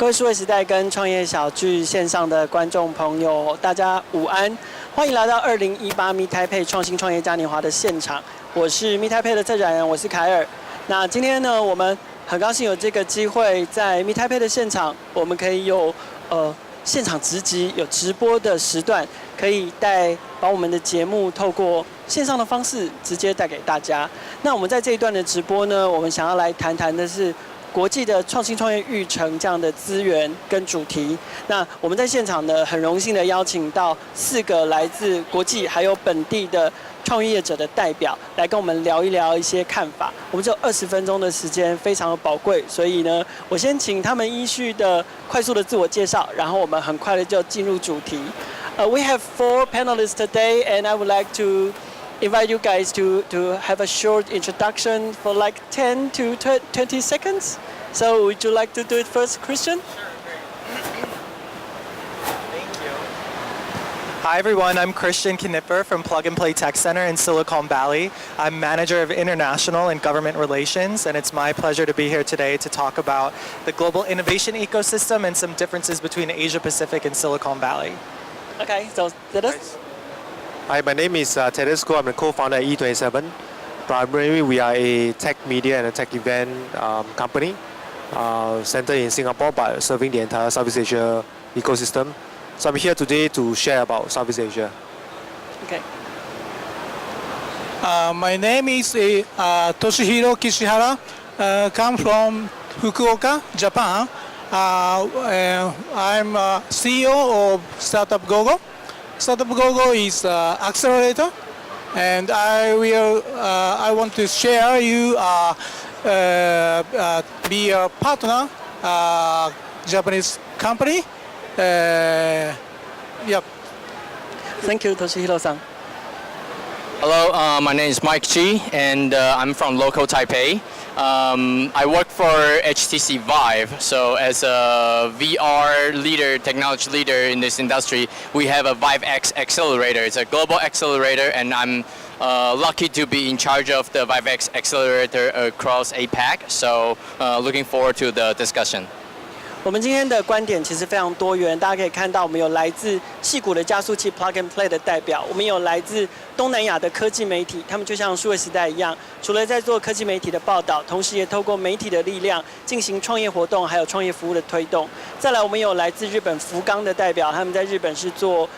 各位数位时代跟创业小聚线上的观众朋友，大家午安，欢迎来到2018 Meet Taipei 创新创业嘉年华的现场。我是 Meet Taipei 的策展人，我是凯尔。那今天呢，我们很高兴有这个机会在 Meet Taipei 的现场，我们可以有现场直击，有直播的时段，可以把我们的节目透过线上的方式直接带给大家。那我们在这一段的直播呢，我们想要来谈谈的是国际的创新创业育成这样的资源跟主题。那我们在现场呢，很荣幸的邀请到4个来自国际还有本地的创业者的代表来跟我们聊一聊一些看法。我们只有20分钟的时间，非常的宝贵，所以呢，我先请他们依序的快速的自我介绍，然后我们很快的就进入主题。We have 4 panelists today, and I would like to invite you guys to have a short introduction for like 10 to 20 seconds. So would you like to do it first, Christian? Hi everyone, I'm Christian Knipper from Plug and Play Tech Center in Silicon Valley. I'm Manager of International and Government Relations, and it's my pleasure to be here today to talk about the global innovation ecosystem and some differences between Asia Pacific and Silicon Valley. Okay, so Dennis? Hi, my name is Tedesco. I'm the co-founder at E27. Primarily, we are a tech media and a tech event company centered in Singapore, but serving the entire Southeast Asia ecosystem. So I'm here today to share about Southeast Asia. Okay. My name is Toshihiro Kishihara. Come from Fukuoka, Japan. I'm CEO of Startup GoGo. Startup GoGo is accelerator, and I want to share you be a partner, Japanese company. Yep. Thank you, Toshihiro-san. Hello, my name is Mike Chi, and I'm from local Taipei. I work for HTC Vive, so as a VR leader, technology leader in this industry, we have a Vive X accelerator. It's a global accelerator, and I'm lucky to be in charge of the Vive X accelerator across APAC, so looking forward to the discussion. 我们今天的观点其实非常多元，大家可以看到，我们有来自矽谷的加速器 Plug and Play 的代表，我们有来自东南亚的科技媒体，他们就像数位时代一样，除了在做科技媒体的报道，同时也透过媒体的力量进行创业活动，还有创业服务的推动。再来，我们有来自日本福冈的代表，他们在日本是做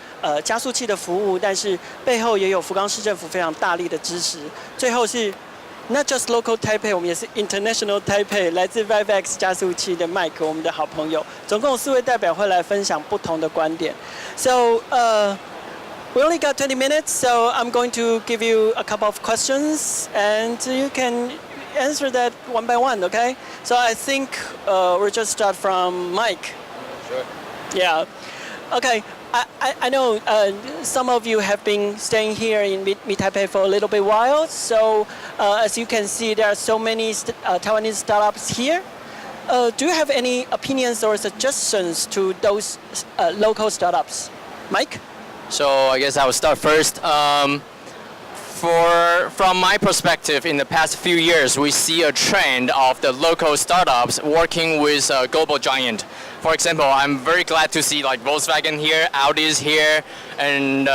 加速器的服务，但是背后也有福冈市政府非常大力的支持。最后是 Not just local Taipei， 我们也是 international Taipei， 来自 Vive X 加速器的 Mike， 我们的好朋友。总共有4位代表会来分享不同的观点。So, we only got 20 minutes, so I'm going to give you a couple of questions, and you can answer that one by one, okay? So I think we'll just start from Mike. Sure. Yeah. Okay. I know some of you have been staying here in Meet Taipei for a little bit while. So as you can see, there are so many Taiwanese startups here. Do you have any opinions or suggestions to those local startups? Mike? So I guess I will start first. From my perspective, in the past few years, we see a trend of the local startups working with a global giant. For example, I'm very glad to see like Volkswagen here, Audi is here, and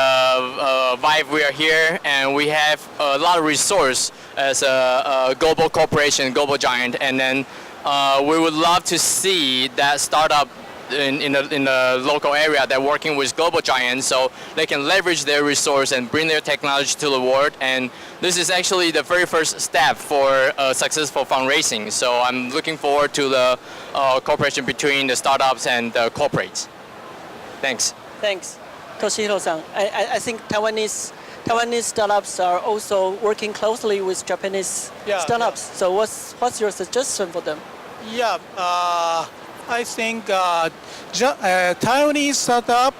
Vive we are here, and we have a lot of resource as a global corporation, global giant, and then we would love to see that startup in the local area that working with global giants, so they can leverage their resource and bring their technology to the world. And this is actually the very first step for successful fundraising. So I'm looking forward to the cooperation between the startups and the corporates. Thanks. Thanks. Toshihiro-san, I think Taiwanese startups are also working closely with Japanese startups. So what's your suggestion for them? Yeah. I think Taiwanese startup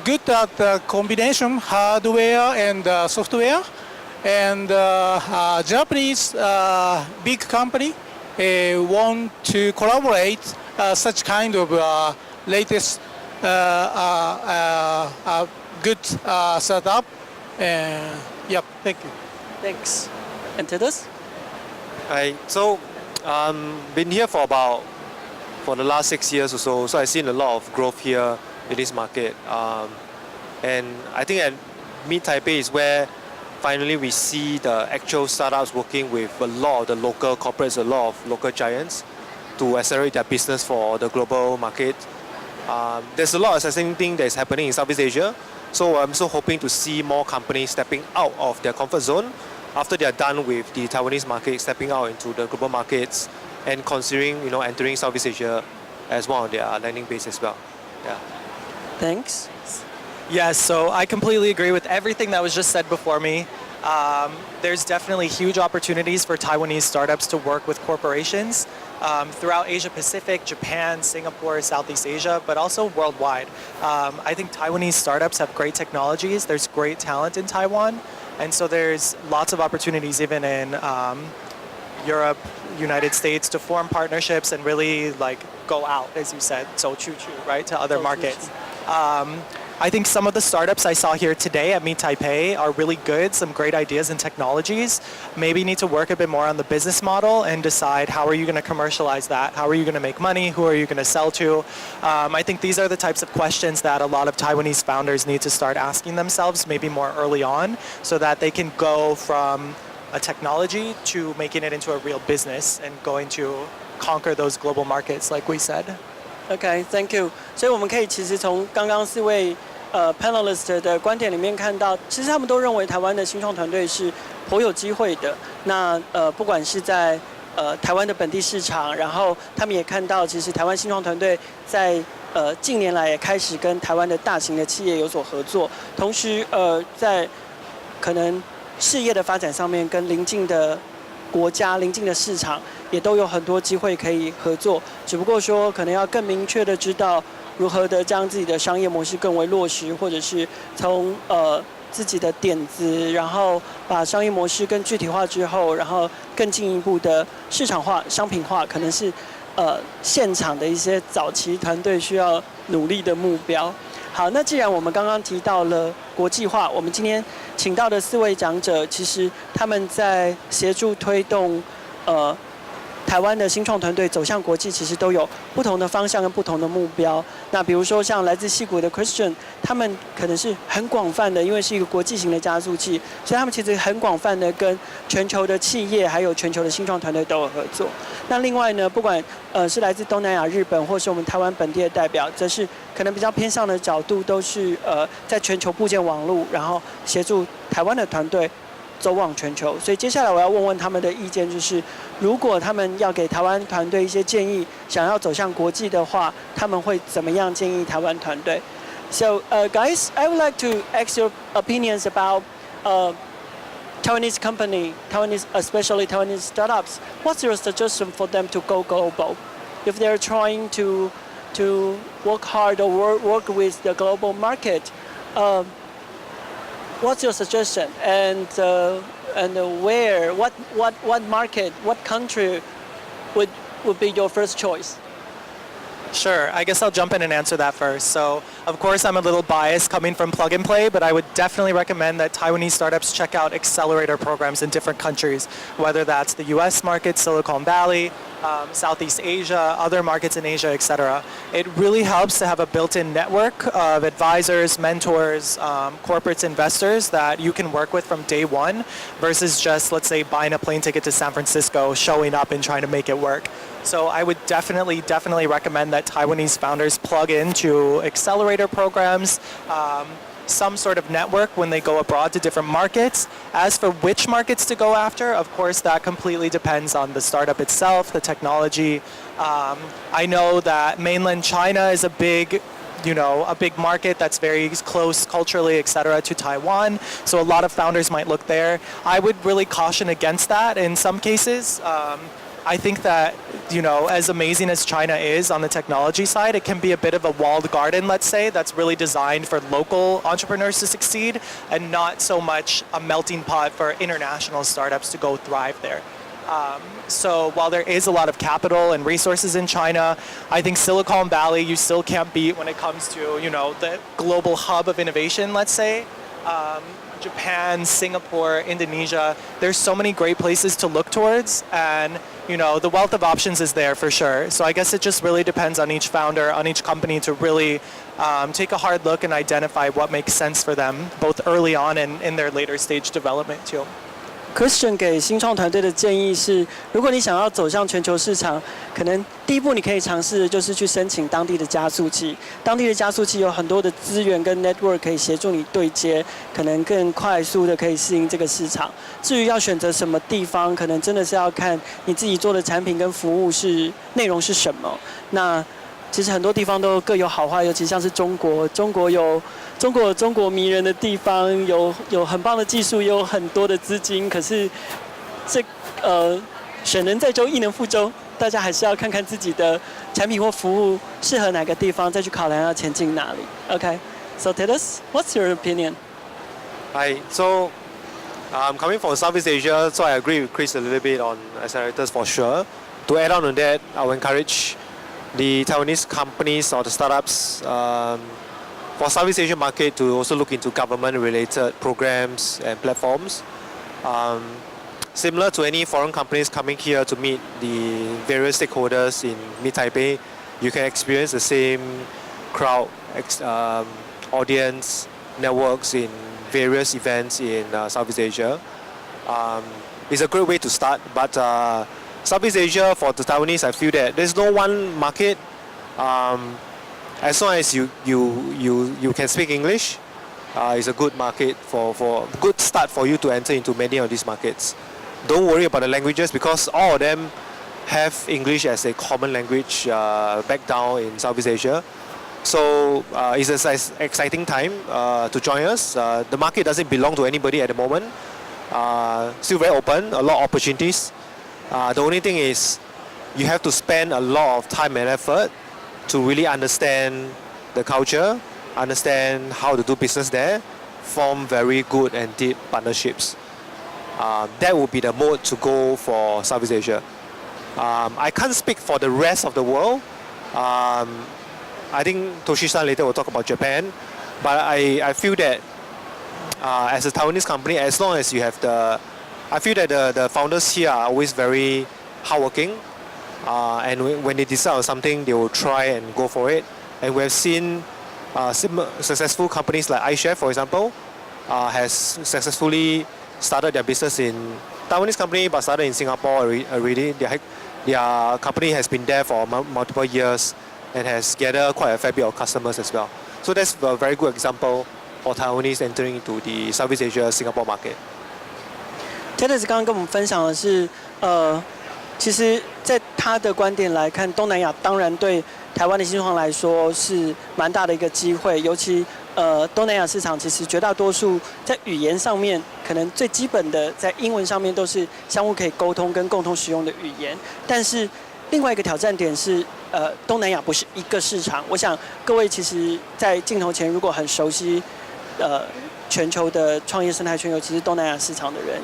good at the combination hardware and software, and Japanese big company want to collaborate such kind of latest good startup. Yep, thank you. Thanks. And Titus? Hi. So been here for about for the last 6 years or so. So I've seen a lot of growth here in this market. And I think at Meet Taipei is where finally we see the actual startups working with a lot of the local corporates, a lot of local giants to accelerate their business for the global market. There's a lot of exciting things that is happening in Southeast Asia. So I'm so hoping to see more companies stepping out of their comfort zone after they are done with the Taiwanese market, stepping out into the global markets and considering, entering Southeast Asia as one of their landing base as well. Yeah. Thanks. Yes, so I completely agree with everything that was just said before me. There's definitely huge opportunities for Taiwanese startups to work with corporations throughout Asia Pacific, Japan, Singapore, Southeast Asia, but also worldwide. I think Taiwanese startups have great technologies. There's great talent in Taiwan. And so there's lots of opportunities even in Europe, United States to form partnerships and really go out, as you said, so choo-choo, right, to other markets. I think some of the startups I saw here today at Meet Taipei are really good, some great ideas and technologies. Maybe need to work a bit more on the business model and decide how are you going to commercialize that? How are you going to make money? Who are you going to sell to? I think these are the types of questions that a lot of Taiwanese founders need to start asking themselves maybe more early on so that they can go from a technology to making it into a real business and going to conquer those global markets like we said. Okay, thank you. 所以我们可以其实从刚刚4位panelist 的观点里面看到，其实他们都认为台湾的新创团队是颇有机会的。那不管是在台湾的本地市场，然后他们也看到，其实台湾新创团队在近年来也开始跟台湾的大型的企业有所合作，同时在可能事业的发展上面跟邻近的国家、邻近的市场也都有很多机会可以合作，只不过说可能要更明确的知道如何的将自己的商业模式更为落实，或者是从自己的点子，然后把商业模式更具体化之后，然后更进一步的市场化、商品化，可能是现场的一些早期团队需要努力的目标。好，那既然我们刚刚提到了国际化，我们今天请到的4位讲者，其实他们在协助推动台湾的新创团队走向国际，其实都有不同的方向跟不同的目标。那比如说像来自矽谷的 Christian， 他们可能是很广泛的，因为是一个国际型的加速器，所以他们其实很广泛的跟全球的企业还有全球的新创团队都有合作。那另外呢，不管是来自东南亚、日本，或是我们台湾本地的代表，则是可能比较偏向的角度，都是在全球布建网络，然后协助台湾的团队走往全球。所以接下来我要问问他们的意见，就是如果他们要给台湾团队一些建议，想要走向国际的话，他们会怎么样建议台湾团队 ？So, guys, I would like to ask your opinions about Taiwanese company, especially Taiwanese startups. What's your suggestion for them to go global? If they're trying to work hard or work with the global market, what's your suggestion? And where, what market, what country would be your first choice? Sure, I guess I'll jump in and answer that first. So, of course, I'm a little biased coming from Plug and Play, but I would definitely recommend that Taiwanese startups check out accelerator programs in different countries, whether that's the US market, Silicon Valley, Southeast Asia, other markets in Asia, etc. It really helps to have a built-in network of advisors, mentors, corporates, investors that you can work with from day one versus just, let's say, buying a plane ticket to San Francisco, showing up and trying to make it work. So I would definitely recommend that Taiwanese founders plug into accelerator programs, some sort of network when they go abroad to different markets. As for which markets to go after, of course, that completely depends on the startup itself, the technology. I know that mainland China is a big market that's very close culturally, etc., to Taiwan. So a lot of founders might look there. I would really caution against that in some cases. I think that, as amazing as China is on the technology side, it can be a bit of a walled garden, let's say, that's really designed for local entrepreneurs to succeed and not so much a melting pot for international startups to go thrive there. So while there is a lot of capital and resources in China, I think Silicon Valley you still can't beat when it comes to, the global hub of innovation, let's say. Japan, Singapore, Indonesia. There's so many great places to look towards, and the wealth of options is there for sure. So I guess it just really depends on each founder, on each company to really take a hard look and identify what makes sense for them, both early on and in their later stage development too. Christian 给新创团队的建议是，如果你想要走向全球市场，可能第一步你可以尝试的就是去申请当地的加速器。当地的加速器有很多的资源跟 network 可以协助你对接，可能更快速的可以适应这个市场。至于要选择什么地方，可能真的是要看你自己做的产品跟服务内容是什么。那其实很多地方都各有好坏，尤其像是中国，中国有中国迷人的地方，有很棒的技术，也有很多的资金。可是选人在周，亦能覆周，大家还是要看看自己的产品或服务适合哪个地方，再去考量要前进哪里。Okay, so Tadas, what's your opinion? Hi. So, coming from Southeast Asia, so I agree with Chris a little bit on accelerators for sure. To add on that, I will encourage the Taiwanese companies or the startups for Southeast Asian market to also look into government-related programs and platforms. Similar to any foreign companies coming here to meet the various stakeholders in Taipei, you can experience the same crowd, audience, networks in various events in Southeast Asia. It's a great way to start, but Southeast Asia, for the Taiwanese, I feel that there's no one market. As long as you can speak English, it's a good market for good start for you to enter into many of these markets. Don't worry about the languages because all of them have English as a common language back down in Southeast Asia. So it's an exciting time to join us. The market doesn't belong to anybody at the moment. Still very open, a lot of opportunities. The only thing is you have to spend a lot of time and effort to really understand the culture, understand how to do business there, form very good and deep partnerships. That would be the mode to go for Southeast Asia. I can't speak for the rest of the world. I think Toshi-san later will talk about Japan, but I feel that as a Taiwanese company, as long as you have I feel that the founders here are always very hardworking, and when they decide on something, they will try and go for it. And we have seen successful companies like iChef, for example, has successfully started their business in Taiwanese company, but started in Singapore already. Their company has been there for multiple years and has gathered quite a fair bit of customers as well. So that's a very good example for Taiwanese entering into the Southeast Asia Singapore market. Tadas 刚刚跟我们分享的是，其实，在他的观点来看，东南亚当然对台湾的新创来说是蛮大的一个机会，尤其东南亚市场其实绝大多数在语言上面，可能最基本的在英文上面都是相互可以沟通跟共同使用的语言。但是另外一个挑战点是，东南亚不是一个市场。我想各位其实，在镜头前如果很熟悉，全球的创业生态圈，尤其是东南亚市场的人，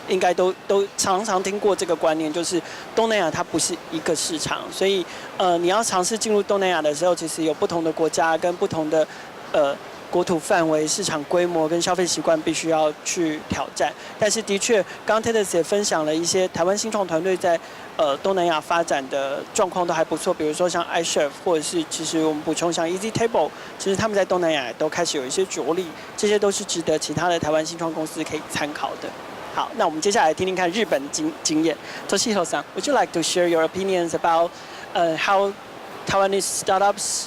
应该都常常听过这个观念，就是东南亚它不是一个市场，所以你要尝试进入东南亚的时候，其实有不同的国家跟不同的国土范围、市场规模跟消费习惯必须要去挑战。但是的确，刚刚 Tadas 也分享了一些台湾新创团队在东南亚发展的状况都还不错，比如说像 iChef， 或者是其实我们补充像 Easy Table， 其实他们在东南亚都开始有一些着力，这些都是值得其他的台湾新创公司可以参考的。好，那我们接下来听听看日本经验。Toshihiro-san, would you like to share your opinions about how Taiwanese startups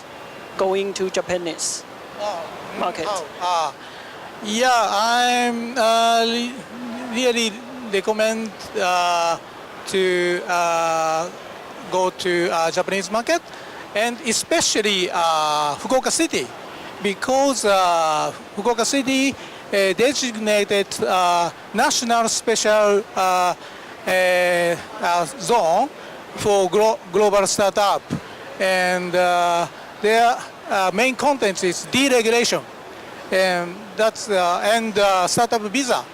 going to Japanese market? Yeah, I'm really recommend to go to Japanese market, and especially Fukuoka City, because Fukuoka City designated national special zone for global startup, and their main content is deregulation, and that's and startup visa,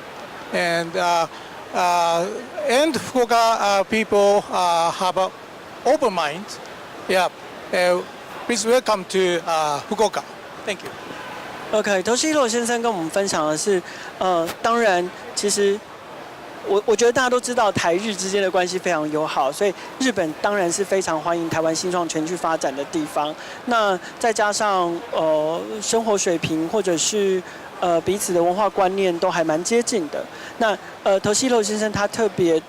and Fukuoka people have an open mind. Yeah, please welcome to Fukuoka. Thank you. OK， 头西洛先生跟我们分享的是，当然，其实我觉得大家都知道台日之间的关系非常友好，所以日本当然是非常欢迎台湾新创全区发展的地方。那再加上生活水平或者是彼此的文化观念都还蛮接近的。那头西洛先生他特别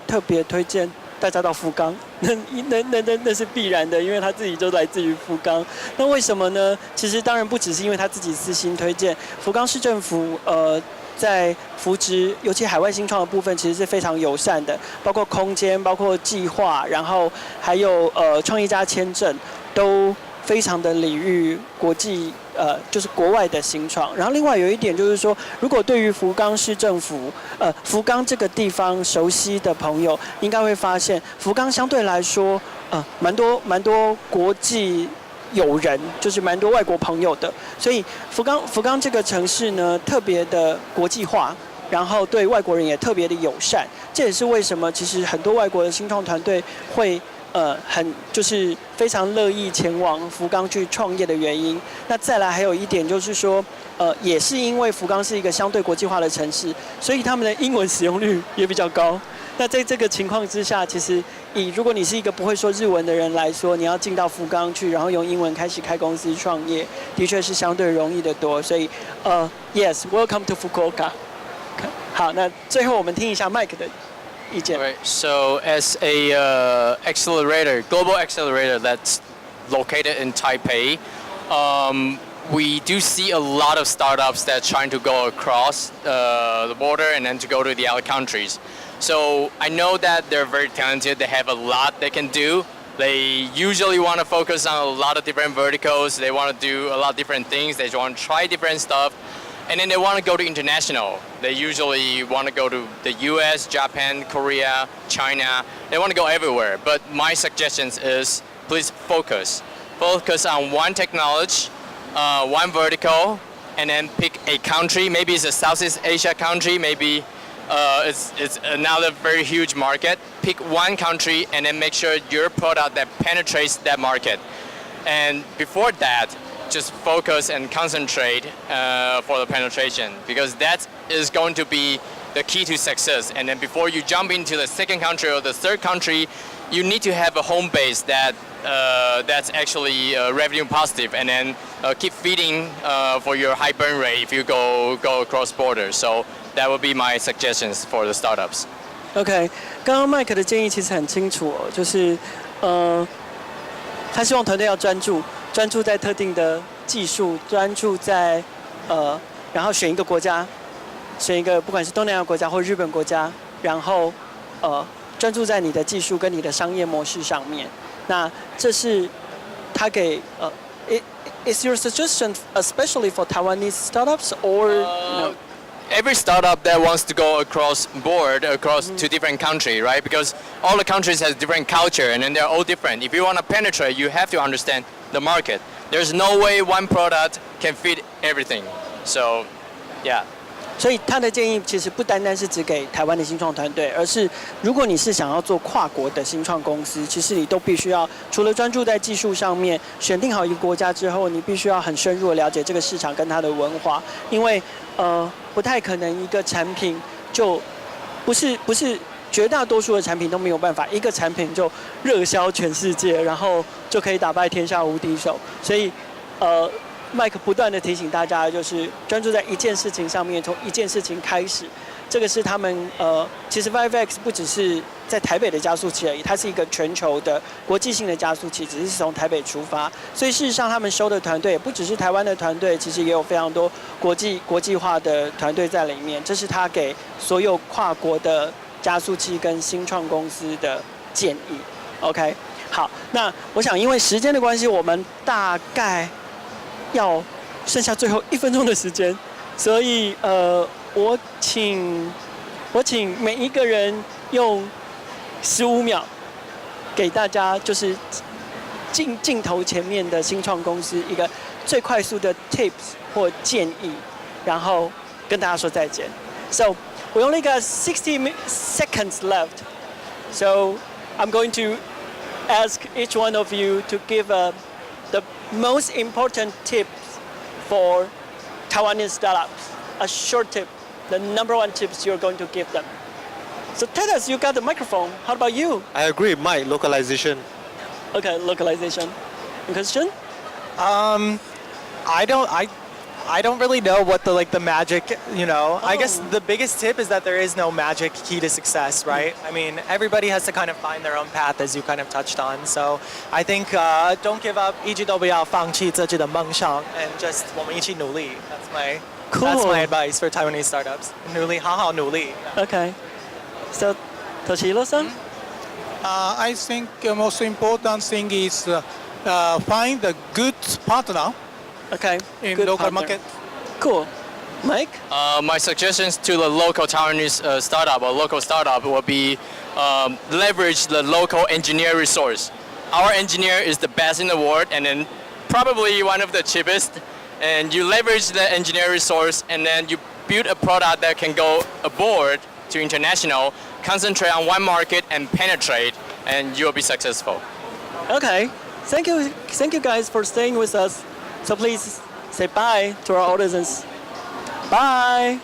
推荐大家到福冈，那是必然的，因为他自己就来自于福冈。那为什么呢？其实当然不只是因为他自己私心推荐，福冈市政府在扶植，尤其海外新创的部分，其实是非常友善的，包括空间、包括计划，然后还有创业家签证，都非常的礼遇国际就是国外的新创。然后另外有一点就是说，如果对于福冈市政府福冈这个地方熟悉的朋友，应该会发现福冈相对来说蛮多国际友人，就是蛮多外国朋友的，所以福冈这个城市呢特别的国际化，然后对外国人也特别的友善，这也是为什么其实很多外国的新创团队会就是非常乐意前往福冈去创业的原因。那再来还有一点就是说，也是因为福冈是一个相对国际化的城市，所以他们的英文使用率也比较高。那在这个情况之下，其实如果你是一个不会说日文的人来说，你要进到福冈去，然后用英文开始开公司创业，的确是相对容易得多。所以yes, welcome to Fukuoka。好，那最后我们听一下 Mike 的意见。Right. So as a global accelerator that's located in Taipei, we do see a lot of startups that's trying to go across the border and then to go to the other countries. So I know that they're very talented. They have a lot they can do. They usually want to focus on a lot of different verticals. They want to do a lot of different things. They want to try different stuff. And then they want to go to international. They usually want to go to the US, Japan, Korea, China. They want to go everywhere. But my suggestion is please focus. Focus on one technology, one vertical, and then pick a country. Maybe it's a Southeast Asia country. Maybe it's another very huge market. Pick one country and then make sure your product that penetrates that market. And before that, just focus and concentrate for the penetration, because that is going to be the key to success. And then before you jump into the second country or the third country, you need to have a home base that's actually revenue positive, and then keep feeding for your high burn rate if you go across borders. So that would be my suggestions for the startups. OK， 刚刚 Mike 的建议其实很清楚哦，就是他希望团队要专注在特定的技术，专注在然后选一个国家，选一个不管是东南亚国家或日本国家，然后专注在你的技术跟你的商业模式上面。那这是他给Is your suggestion especially for Taiwanese startups or no? Every startup that wants to go across to different country, right? Because all the countries has different culture and then they're all different. If you want to penetrate, you have to understand the market. There's no way one product can fit everything. So, yeah. 所以他的建议其实不单单是只给台湾的新创团队，而是如果你是想要做跨国的新创公司，其实你都必须要除了专注在技术上面，选定好一个国家之后，你必须要很深入的了解这个市场跟它的文化，因为不太可能一个产品就不是绝大多数的产品都没有办法一个产品就热销全世界，然后就可以打败天下无敌手，所以麦克不断的提醒大家，就是专注在一件事情上面，从一件事情开始。这个是他们其实 5X 不只是在台北的加速器而已，它是一个全球的国际性的加速器，只是从台北出发。所以事实上，他们收的团队也不只是台湾的团队，其实也有非常多国际化的团队在里面。这是他给所有跨国的加速器跟新创公司的建议。OK， 好，那我想因为时间的关系，我们大概要剩下最后1分钟的时间，所以我请每一个人用15秒给大家，就是镜头前面的新创公司一个最快速的 tips 或建议，然后跟大家说再见。So we only got 60 seconds left. So I'm going to ask each one of you to give the most important tips for Taiwanese startups? A short tip, the number one tips you're going to give them. So tell us, you got the microphone. How about you? I agree, Mike, localization. Okay, localization. And Christian? I don't really know what the magic, I guess the biggest tip is that there is no magic key to success, right? I mean, everybody has to kind of find their own path, as you kind of touched on. So I think don't give up, 一直都不要放弃自己的梦想 and just 我们一起努力. That's my advice for Taiwanese startups. 努力，好好努力. Okay. So, Toshiro-san? I think the most important thing is find a good partner Okay. in good local partner. market. Cool. Mike? My suggestions to the local Taiwanese startup or local startup will be leverage the local engineer resource. Our engineer is the best in the world and then probably one of the cheapest. And you leverage the engineer resource and then you build a product that can go abroad to international, concentrate on one market and penetrate, and you'll be successful. Okay. Thank you guys for staying with us. So please say bye to our audience. Bye.